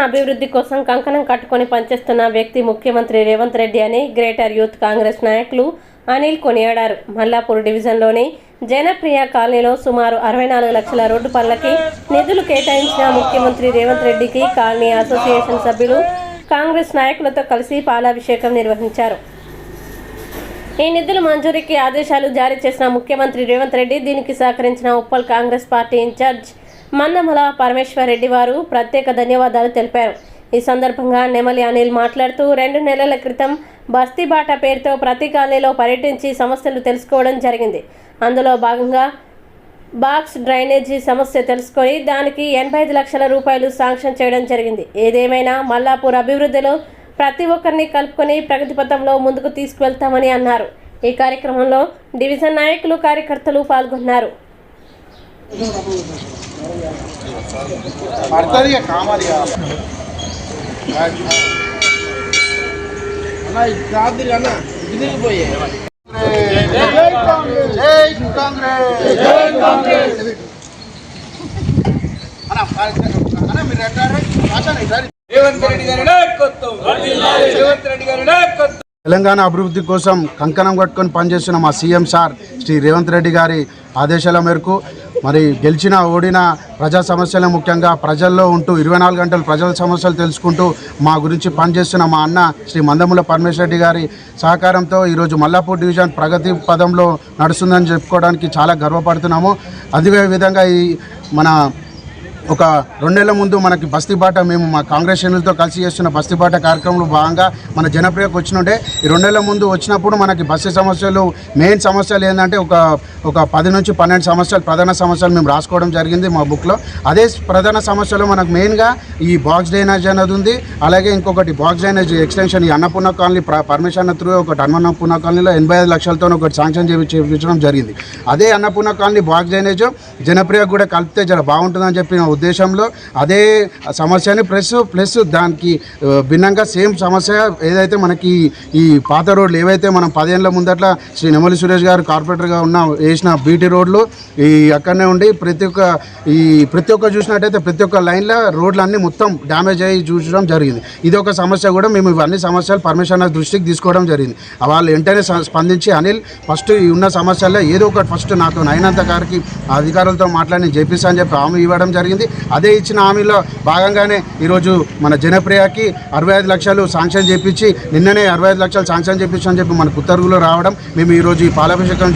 అభివృద్ధి కోసం కంకణం కట్టుకొని పనిచేస్తున్న వ్యక్తి ముఖ్యమంత్రి రేవంత్ రెడ్డి అని గ్రేటర్ యూత్ కాంగ్రెస్ నాయకులు అనిల్ కొనియాడారు. మల్లాపూర్ డివిజన్లోని జనప్రియ కాలనీలో సుమారు 64 లక్షల రోడ్డు పనులకి నిధులు కేటాయించిన ముఖ్యమంత్రి రేవంత్ రెడ్డికి కాలనీ అసోసియేషన్ సభ్యులు కాంగ్రెస్ నాయకులతో కలిసి పాలాభిషేకం నిర్వహించారు. ఈ నిధుల మంజూరీకి ఆదేశాలు జారీ చేసిన ముఖ్యమంత్రి రేవంత్ రెడ్డి దీనికి సహకరించిన ఉప్పల్ కాంగ్రెస్ పార్టీ ఇన్ఛార్జ్ మందమల పరమేశ్వర్ రెడ్డి వారు ప్రత్యేక ధన్యవాదాలు తెలిపారు. ఈ సందర్భంగా నెమలి అనిల్ మాట్లాడుతూ 2 నెలల క్రితం బస్తీ బాట పేరుతో ప్రతి కాలనీలో పర్యటించి సమస్యలు తెలుసుకోవడం జరిగింది. అందులో భాగంగా బాక్స్ డ్రైనేజీ సమస్య తెలుసుకొని దానికి 85 లక్షల రూపాయలు శాంక్షన్ చేయడం జరిగింది. ఏదేమైనా మల్లాపూర్ అభివృద్ధిలో ప్రతి ఒక్కరిని కలుపుకొని ప్రగతి పథంలో ముందుకు తీసుకువెళ్తామని అన్నారు. ఈ కార్యక్రమంలో డివిజన్ నాయకులు కార్యకర్తలు పాల్గొన్నారు. తెలంగాణ అభివృద్ధి కోసం కంకణం కట్టుకొని పనిచేస్తున్న మా సీఎం సార్ శ్రీ రేవంత్ రెడ్డి గారి ఆదేశాల మేరకు మరి గెలిచిన ఓడిన ప్రజా సమస్యలు ముఖ్యంగా ప్రజల్లో ఉంటూ 24 గంటలు ప్రజల సమస్యలు తెలుసుకుంటూ మా గురించి పనిచేస్తున్న మా అన్న శ్రీ మందముల పరమేశ్వర్ రెడ్డి గారి సహకారంతో ఈరోజు మల్లాపూర్ డివిజన్ ప్రగతి పదంలో నడుస్తుందని చెప్పుకోవడానికి చాలా గర్వపడుతున్నాము. అదే విధంగా ఈ మన ఒక 2 నెలల ముందు మనకి బస్తీ బాట మేము మా కాంగ్రెస్ శ్రేణులతో కలిసి చేస్తున్న బస్తీ బాట కార్యక్రమంలో భాగంగా మన జనప్రియకు వచ్చినుంటే ఈ 2 నెలల ముందు వచ్చినప్పుడు మనకి బస్సు సమస్యలు మెయిన్ సమస్యలు ఏంటంటే ఒక 10 నుంచి 12 సమస్యలు ప్రధాన సమస్యలు మేము రాసుకోవడం జరిగింది మా బుక్లో. అదే ప్రధాన సమస్యలు మనకు మెయిన్గా ఈ బాక్స్ డ్రైనేజ్ అనేది ఉంది. అలాగే ఇంకొకటి బాక్స్ డ్రైనేజ్ ఎక్స్టెన్షన్ ఈ అన్నపూర్ణ కాలనీ పర్మిషన్ త్రూ ఒకటి అన్నపూర్ణ కాలనీలో 85 లక్షలతో ఒకటి శాంక్షన్ చేయించడం జరిగింది. అదే Annapurna colony box drainage Janapriya కూడా కలిపితే జర బాగుంటుందని చెప్పిన ఉద్దేశంలో అదే సమస్యని ప్లస్ దానికి భిన్నంగా సేమ్ సమస్య ఏదైతే మనకి ఈ పాత రోడ్లు ఏవైతే మనం 10 ఏళ్ళ ముందట్లా శ్రీ నెమలి సురేష్ గారు కార్పొరేటర్గా వేసిన బీటీ రోడ్లు ఈ అక్కడనే ఉండి ప్రతి ఒక్క చూసినట్టయితే ప్రతి ఒక్క లైన్లో రోడ్లు అన్నీ మొత్తం డ్యామేజ్ అయ్యి చూసడం జరిగింది. ఇది ఒక సమస్య కూడా మేము ఇవన్నీ సమస్యలు పర్మిషన్ దృష్టికి తీసుకోవడం జరిగింది. వాళ్ళు వెంటనే స్పందించి అనిల్ ఫస్ట్ ఈ ఉన్న సమస్యల్లో ఏదో ఒకటి ఫస్ట్ నాతో అయినంత గారికి అధికారులతో మాట్లాడి నేను చెప్పిస్తా అని చెప్పి హామీ ఇవ్వడం జరిగింది. అదే ఇచ్చిన హామీలో భాగంగానే ఈరోజు మన జనప్రియకి 65 లక్షలు శాంక్షన్ చేయించి నిన్ననే 65 లక్షలు శాంక్షన్ చేయించని చెప్పి మనకు ఉత్తర్వులు రావడం మేము ఈరోజు ఈ పాలాభిషేకం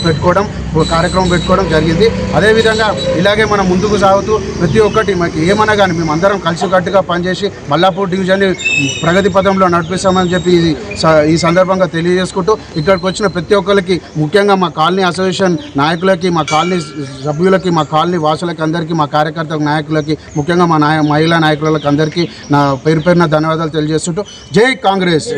పెట్టుకోవడం కార్యక్రమం పెట్టుకోవడం జరిగింది. అదేవిధంగా ఇలాగే మనం ముందుకు సాగుతూ ప్రతి ఒక్కటి మనకి ఏమన్నా కానీ మేము అందరం కలిసికట్టుగా పనిచేసి మల్లాపూర్ డివిజన్ని ప్రగతి పథంలో నడిపిస్తామని చెప్పి ఈ సందర్భంగా తెలియజేసుకుంటూ ఇక్కడికి వచ్చిన ప్రతి ఒక్కరికి ముఖ్యంగా మా కాలనీ అసోసియేషన్ నాయకులకి మా కాలనీ సభ్యులకి మా కాలనీ వాసులకి అందరికీ మా కార్యకర్త నాయకులకి ముఖ్యంగా మా మహిళా నాయకులకి అందరికీ నా పేరున ధన్యవాదాలు తెలియజేస్తుంటూ జై కాంగ్రెస్.